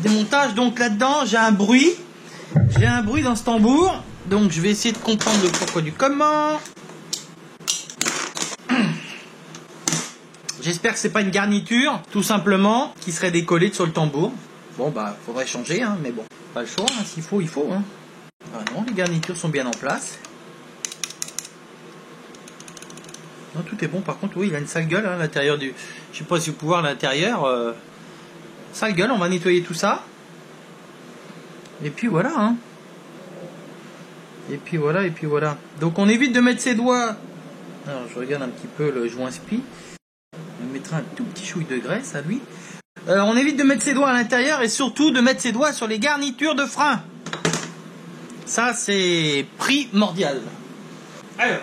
démontage. Donc là-dedans, j'ai un bruit dans ce tambour. Donc je vais essayer de comprendre le pourquoi du comment. J'espère que c'est pas une garniture, tout simplement, qui serait décollée sur le tambour. Bon bah, faudrait changer, hein, mais bon, pas le choix, hein, s'il faut, il faut. Hein. Ah non, les garnitures sont bien en place. Non, tout est bon. Par contre, oui, il a une sale gueule à l'intérieur du... Je sais pas si vous pouvez voir l'intérieur. Sale gueule, on va nettoyer tout ça. Et puis voilà, hein. Et puis voilà, et puis voilà. Donc on évite de mettre ses doigts... Alors, je regarde un petit peu le joint spi. On mettra un tout petit chouille de graisse à lui. On évite de mettre ses doigts à l'intérieur et surtout de mettre ses doigts sur les garnitures de frein. Ça, c'est primordial. Alors...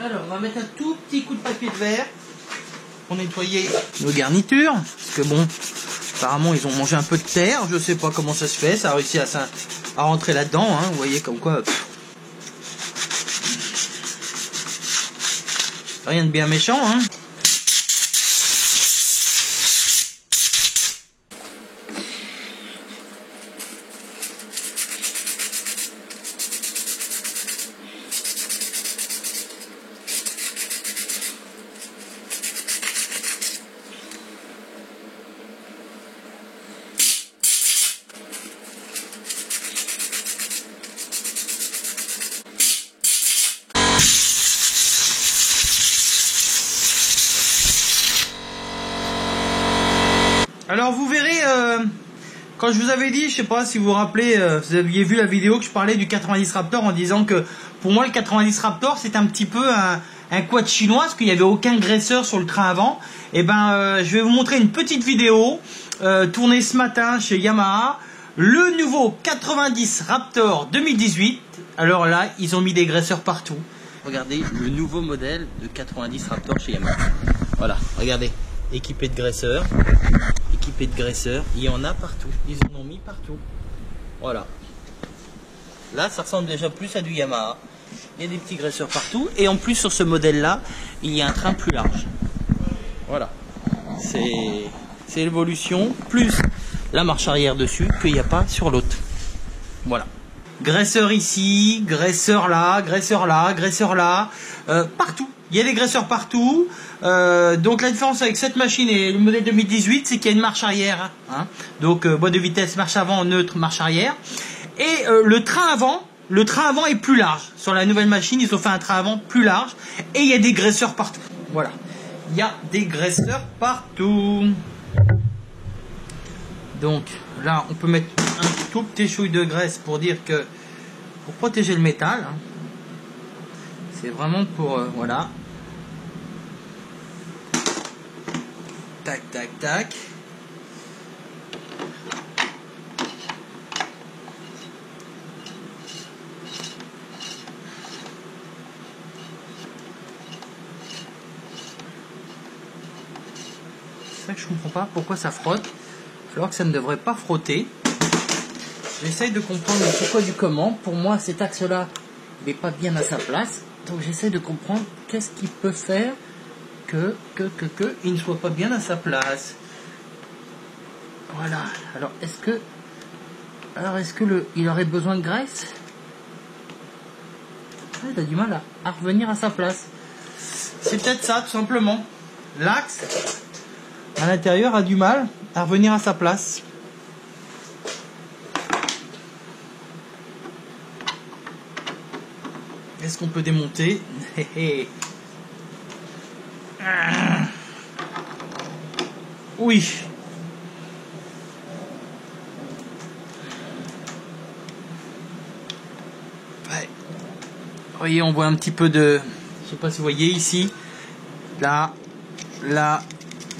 Alors, on va mettre un tout petit coup de papier de verre pour nettoyer nos garnitures. Parce que bon, apparemment, ils ont mangé un peu de terre. Je sais pas comment ça se fait. Ça a réussi à rentrer là-dedans. Hein. Vous voyez comme quoi... Rien de bien méchant. Hein. Alors vous verrez, quand je vous avais dit, je sais pas si vous vous rappelez, vous aviez vu la vidéo que je parlais du 90 Raptor en disant que pour moi le 90 Raptor c'est un petit peu un quad chinois parce qu'il n'y avait aucun graisseur sur le train avant. Et ben je vais vous montrer une petite vidéo tournée ce matin chez Yamaha, le nouveau 90 Raptor 2018. Alors là ils ont mis des graisseurs partout. Regardez le nouveau modèle de 90 Raptor chez Yamaha. Voilà, regardez, équipé de graisseurs. Équipé de graisseurs, il y en a partout, ils en ont mis partout. Voilà. Là, ça ressemble déjà plus à du Yamaha. Il y a des petits graisseurs partout. Et en plus, sur ce modèle-là, il y a un train plus large. Voilà. C'est l'évolution, plus la marche arrière dessus, qu'il n'y a pas sur l'autre. Voilà. Graisseur ici, graisseur là, graisseur là, graisseur là. Partout. Il y a des graisseurs partout. Donc la différence avec cette machine et le modèle 2018, c'est qu'il y a une marche arrière. Hein. Donc boîte de vitesse, marche avant, neutre, marche arrière. Et le train avant est plus large. Sur la nouvelle machine, ils ont fait un train avant plus large. Et il y a des graisseurs partout. Voilà. Il y a des graisseurs partout. Donc là, on peut mettre un tout petit chouille de graisse pour dire que... Pour protéger le métal. Hein. C'est vraiment pour... voilà. Tac, tac, tac. C'est ça que je comprends pas. Pourquoi ça frotte alors que ça ne devrait pas frotter. J'essaye de comprendre le pourquoi du comment. Pour moi, cet axe-là n'est pas bien à sa place. Donc j'essaie de comprendre qu'est-ce qui peut faire que il ne soit pas bien à sa place. Voilà. Alors est-ce que il aurait besoin de graisse? Il a du mal à revenir à sa place. C'est peut-être ça, tout simplement. L'axe à l'intérieur a du mal à revenir à sa place. Est-ce qu'on peut démonter? Oui. Ouais. Vous voyez, on voit un petit peu de... Je sais pas si vous voyez ici. Là.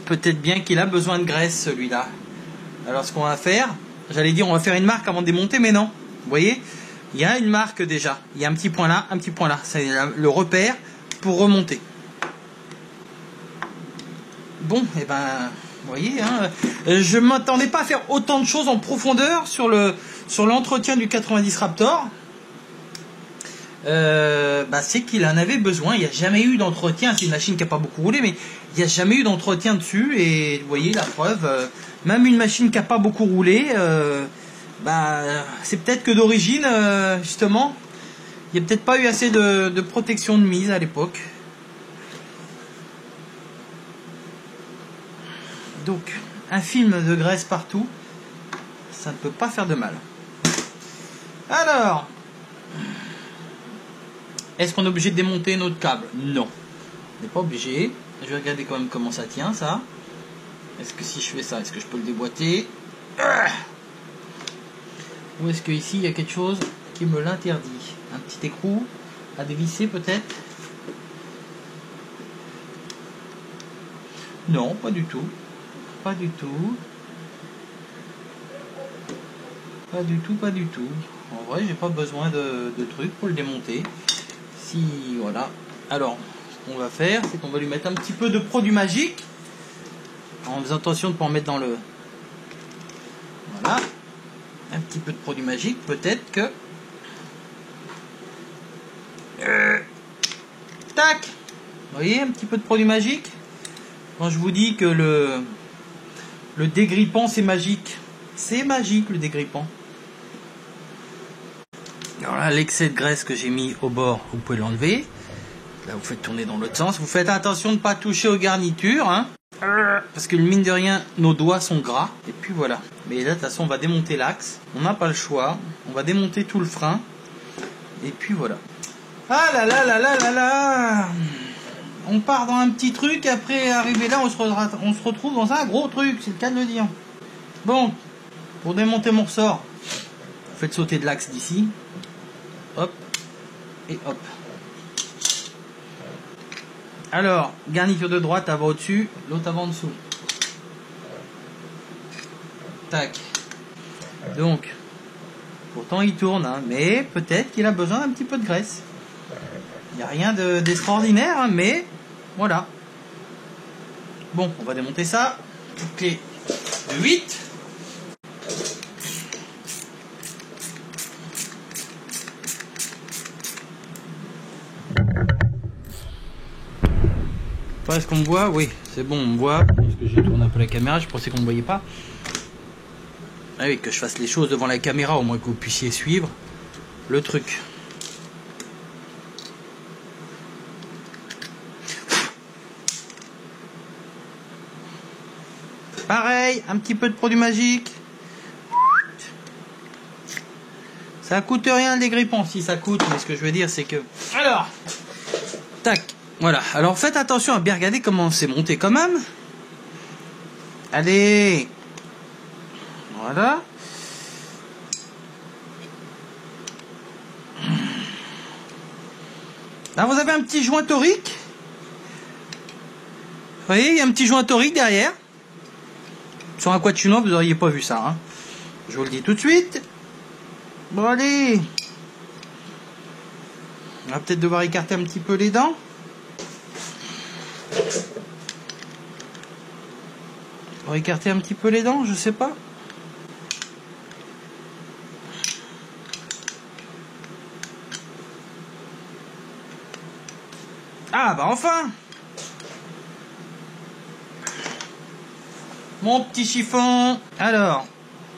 Peut-être bien qu'il a besoin de graisse, celui-là. Alors, ce qu'on va faire... J'allais dire, on va faire une marque avant de démonter, mais non. Vous voyez? Il y a une marque déjà. Il y a un petit point là, un petit point là. C'est le repère pour remonter. Bon, et ben, vous voyez, hein, je ne m'attendais pas à faire autant de choses en profondeur sur l'entretien du 90 Raptor. c'est qu'il en avait besoin. Il n'y a jamais eu d'entretien. C'est une machine qui n'a pas beaucoup roulé, mais il n'y a jamais eu d'entretien dessus. Et vous voyez la preuve, même une machine qui n'a pas beaucoup roulé, c'est peut-être que d'origine, justement, il n'y a peut-être pas eu assez de protection de mise à l'époque. Donc, un film de graisse partout, ça ne peut pas faire de mal. Alors, est-ce qu'on est obligé de démonter notre câble? Non, on n'est pas obligé. Je vais regarder quand même comment ça tient, ça. Est-ce que si je fais ça, est-ce que je peux le déboîter? Ou est-ce que ici il y a quelque chose qui me l'interdit? Un petit écrou à dévisser peut-être? Non, pas du tout. Pas du tout. Pas du tout, pas du tout. En vrai, j'ai pas besoin de trucs pour le démonter. Si, voilà. Alors, ce qu'on va faire, c'est qu'on va lui mettre un petit peu de produit magique. En faisant attention de ne pas en mettre dans le... Voilà. Un petit peu de produit magique, peut-être que... Tac! Vous voyez, un petit peu de produit magique. Quand je vous dis que le dégrippant, c'est magique. C'est magique, le dégrippant. Alors là, l'excès de graisse que j'ai mis au bord, vous pouvez l'enlever. Là, vous faites tourner dans l'autre sens. Vous faites attention de ne pas toucher aux garnitures, hein, parce que mine de rien, nos doigts sont gras. Et puis voilà. Mais là, de toute façon, on va démonter l'axe. On n'a pas le choix. On va démonter tout le frein. Et puis voilà. Ah là là là là là là! On part dans un petit truc. Après, arrivé là, on se retrouve dans un gros truc. C'est le cas de le dire. Bon, pour démonter mon ressort, vous faites sauter de l'axe d'ici. Hop. Et hop. Alors, garniture de droite, elle va au-dessus, l'autre avant en dessous. Tac. Donc, pourtant il tourne, hein, mais peut-être qu'il a besoin d'un petit peu de graisse. Il n'y a rien d'extraordinaire, hein, mais voilà. Bon, on va démonter ça. Petite clé de 8. Est-ce qu'on me voit? Oui, c'est bon, on me voit. Parce que j'ai tourné un peu la caméra, je pensais qu'on ne me voyait pas. Ah oui, que je fasse les choses devant la caméra, au moins que vous puissiez suivre le truc. Pareil, un petit peu de produit magique. Ça coûte rien le dégrippant, si ça coûte, mais ce que je veux dire c'est que... Alors, tac. Voilà, alors faites attention à bien regarder comment c'est monté quand même. Allez. Voilà. Là, vous avez un petit joint torique. Vous voyez, il y a un petit joint torique derrière. Sur un quad chinois, vous n'auriez pas vu ça. Hein. Je vous le dis tout de suite. Bon, allez. On va peut-être devoir écarter un petit peu les dents. On va écarter un petit peu les dents, je sais pas. Ah bah enfin! Mon petit chiffon. Alors,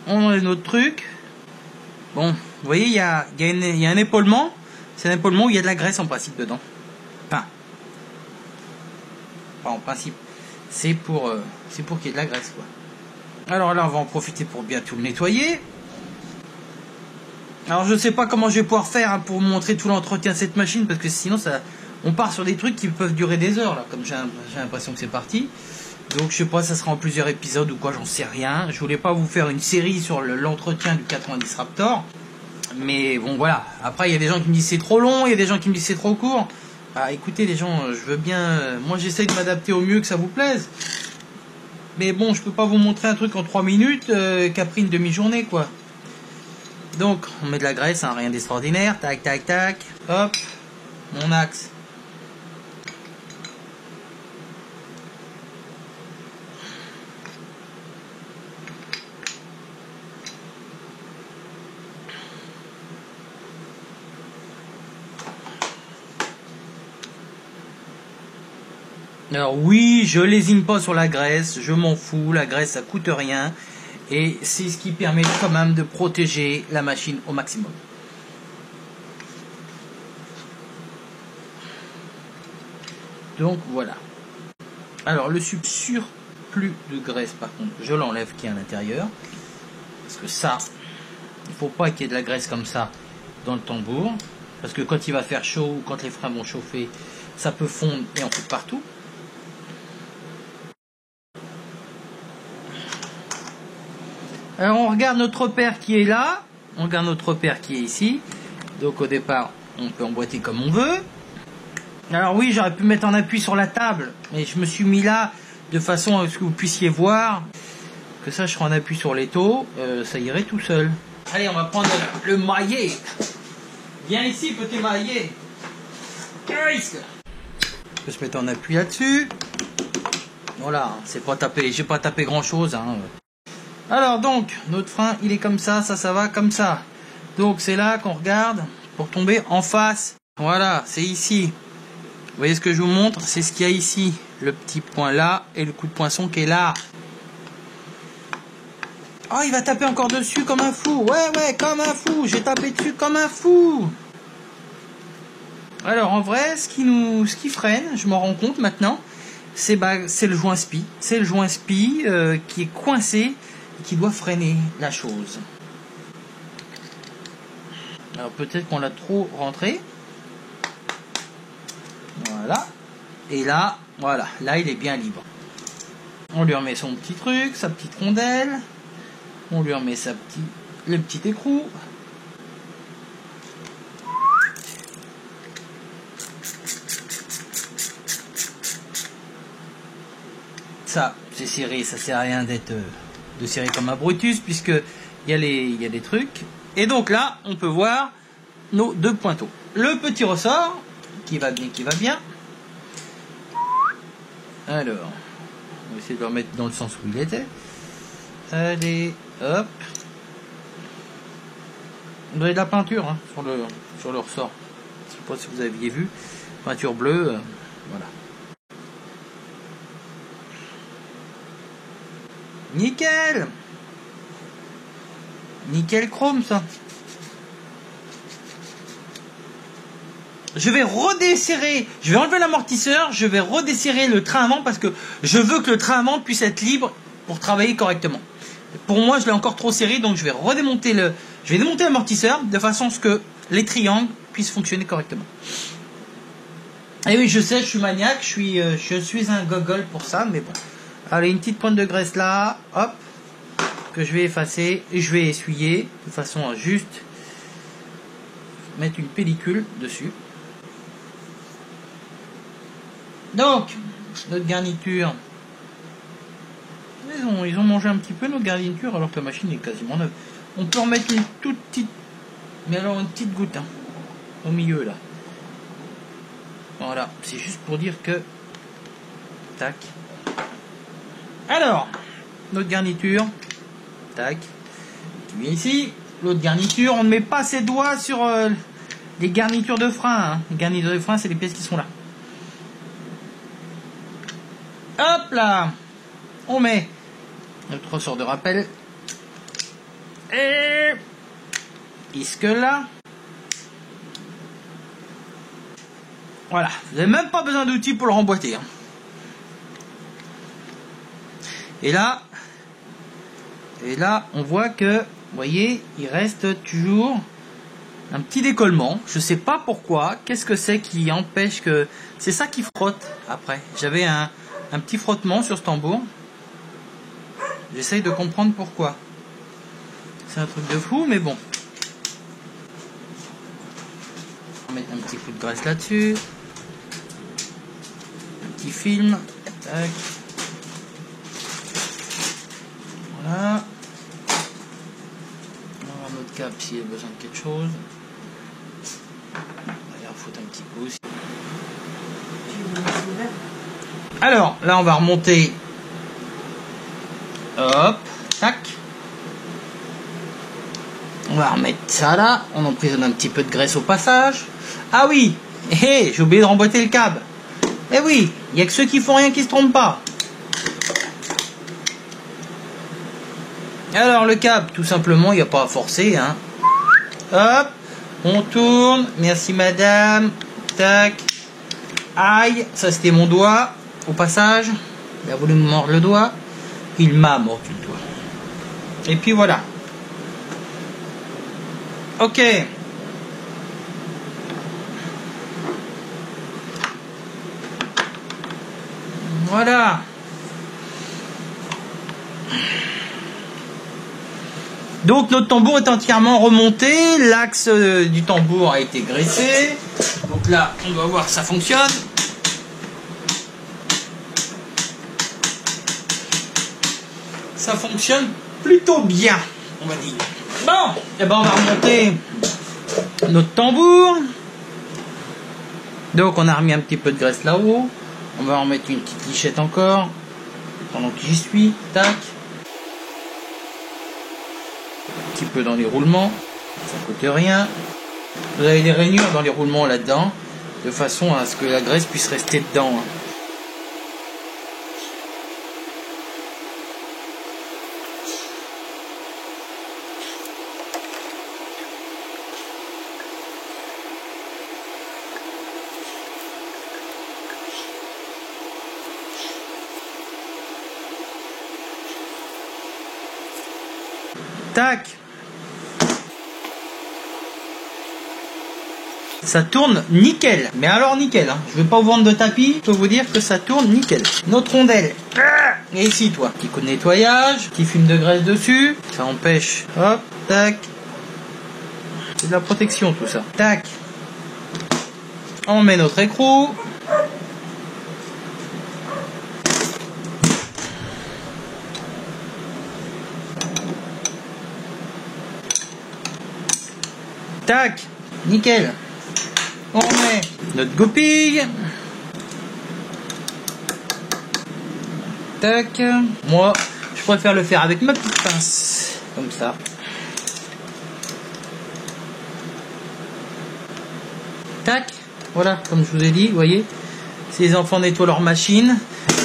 on a notre truc. Bon, vous voyez, il y a un épaulement. C'est un épaulement où il y a de la graisse en principe dedans. Enfin, pas en principe. C'est pour qu'il y ait de la graisse, quoi. Alors là, on va en profiter pour bien tout le nettoyer. Alors, je ne sais pas comment je vais pouvoir faire, hein, pour vous montrer tout l'entretien de cette machine, parce que sinon, on part sur des trucs qui peuvent durer des heures, là, comme j'ai l'impression que c'est parti. Donc, je sais pas, ça sera en plusieurs épisodes ou quoi, j'en sais rien. Je voulais pas vous faire une série sur l'entretien du 90 Raptor. Mais bon, voilà. Après, il y a des gens qui me disent c'est trop long, il y a des gens qui me disent c'est trop court. Ah, écoutez les gens, je veux bien... moi j'essaye de m'adapter au mieux que ça vous plaise. Mais bon, je peux pas vous montrer un truc en 3 minutes qui a pris une demi-journée, quoi. Donc, on met de la graisse, hein, rien d'extraordinaire. Tac, tac, tac. Hop. Mon axe. Alors oui, je lésine pas sur la graisse, je m'en fous, la graisse ça coûte rien et c'est ce qui permet quand même de protéger la machine au maximum. Donc voilà. Alors le surplus de graisse par contre, je l'enlève qui est à l'intérieur. Parce que ça, il ne faut pas qu'il y ait de la graisse comme ça dans le tambour. Parce que quand il va faire chaud ou quand les freins vont chauffer, ça peut fondre et en foutre partout. Alors on regarde notre repère qui est là. On regarde notre repère qui est ici. Donc au départ, on peut emboîter comme on veut. Alors oui, j'aurais pu mettre en appui sur la table. Mais je me suis mis là de façon à ce que vous puissiez voir. Que ça, je serai en appui sur l'étau. Ça irait tout seul. Allez, on va prendre le maillet. Viens ici, petit maillet. Je peux se mettre en appui là-dessus. Voilà, c'est pas tapé. J'ai pas tapé grand-chose. Hein. Alors donc, notre frein, il est comme ça va comme ça. Donc c'est là qu'on regarde pour tomber en face. Voilà, c'est ici. Vous voyez ce que je vous montre? C'est ce qu'il y a ici. Le petit point là et le coup de poinçon qui est là. Oh, il va taper encore dessus comme un fou. Ouais, comme un fou. J'ai tapé dessus comme un fou. Alors en vrai, ce qui freine, je m'en rends compte maintenant, c'est le joint spi. C'est le joint spi qui est coincé et qui doit freiner la chose. Alors peut-être qu'on l'a trop rentré. Voilà. Et là, voilà. Là, il est bien libre. On lui remet son petit truc, sa petite rondelle. On lui remet le petit écrou. Ça, c'est serré, ça sert à rien de serrer comme un Brutus puisque il y a des trucs. Et donc là, on peut voir nos deux pointeaux. Le petit ressort qui va bien. Alors, on va essayer de le remettre dans le sens où il était. Allez, hop. Vous avez de la peinture hein, sur le ressort. Je ne sais pas si vous aviez vu. Peinture bleue, voilà. Nickel. Nickel chrome ça. Je vais redesserrer, je vais enlever l'amortisseur, je vais redesserrer le train avant parce que je veux que le train avant puisse être libre pour travailler correctement. Pour moi, je l'ai encore trop serré, donc je vais démonter l'amortisseur de façon à ce que les triangles puissent fonctionner correctement. Et oui, je sais, je suis maniaque, je suis un gogol pour ça, mais bon. Allez, une petite pointe de graisse là, hop, que je vais effacer et je vais essuyer de façon à juste mettre une pellicule dessus. Donc, notre garniture, ils ont mangé un petit peu notre garniture alors que la machine est quasiment neuve. On peut en mettre une toute petite, mais alors une petite goutte hein, au milieu là. Voilà, c'est juste pour dire que, tac. Alors, notre garniture, tac, qui vient ici. L'autre garniture, on ne met pas ses doigts sur les garnitures de frein. Hein. Les garnitures de frein, c'est les pièces qui sont là. Hop là, on met notre ressort de rappel. Et puisque là, voilà, vous n'avez même pas besoin d'outils pour le remboîter. Hein. Et là, on voit que, vous voyez, il reste toujours un petit décollement. Je sais pas pourquoi. Qu'est-ce que c'est qui empêche que... C'est ça qui frotte après. J'avais un petit frottement sur ce tambour. J'essaye de comprendre pourquoi. C'est un truc de fou, mais bon. On va mettre un petit coup de graisse là-dessus. Un petit film. Tac. Voilà. On va voir notre câble s'il a besoin de quelque chose. On va aller foutre un petit coup aussi. Alors, là on va remonter. Hop, tac. On va remettre ça là. On emprisonne un petit peu de graisse au passage. Ah oui, j'ai oublié de remboîter le câble. Eh oui, il n'y a que ceux qui font rien qui se trompent pas. Alors le câble, tout simplement, il n'y a pas à forcer, hein. Hop, on tourne. Merci madame. Tac. Aïe, ça c'était mon doigt. Au passage, il a voulu me mordre le doigt. Il m'a mordu le doigt. Et puis voilà. Ok. Voilà. Donc notre tambour est entièrement remonté. L'axe du tambour a été graissé. Donc là, on va voir si ça fonctionne. Ça fonctionne plutôt bien, on va dire. Bon, et ben on va remonter notre tambour. Donc on a remis un petit peu de graisse là-haut. On va en mettre une petite lichette encore. Pendant que j'y suis, tac. Un petit peu dans les roulements. Ça coûte rien. Vous avez des rainures dans les roulements là-dedans. De façon à ce que la graisse puisse rester dedans. Tac. Ça tourne nickel. Mais alors nickel, hein. Je vais pas vous vendre de tapis. Je peux vous dire que ça tourne nickel. Notre rondelle. Et ici, toi. Petit coup de nettoyage. Petit film de graisse dessus. Ça empêche. Hop. Tac. C'est de la protection tout ça. Tac. On met notre écrou. Tac, nickel. On met notre goupille. Tac. Moi, je préfère le faire avec ma petite pince. Comme ça. Tac. Voilà, comme je vous ai dit, vous voyez. Si les enfants nettoient leur machine,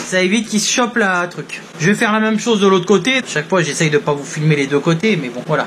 ça évite qu'ils se chopent la truc. Je vais faire la même chose de l'autre côté. Chaque fois, j'essaye de pas vous filmer les deux côtés, mais bon, voilà.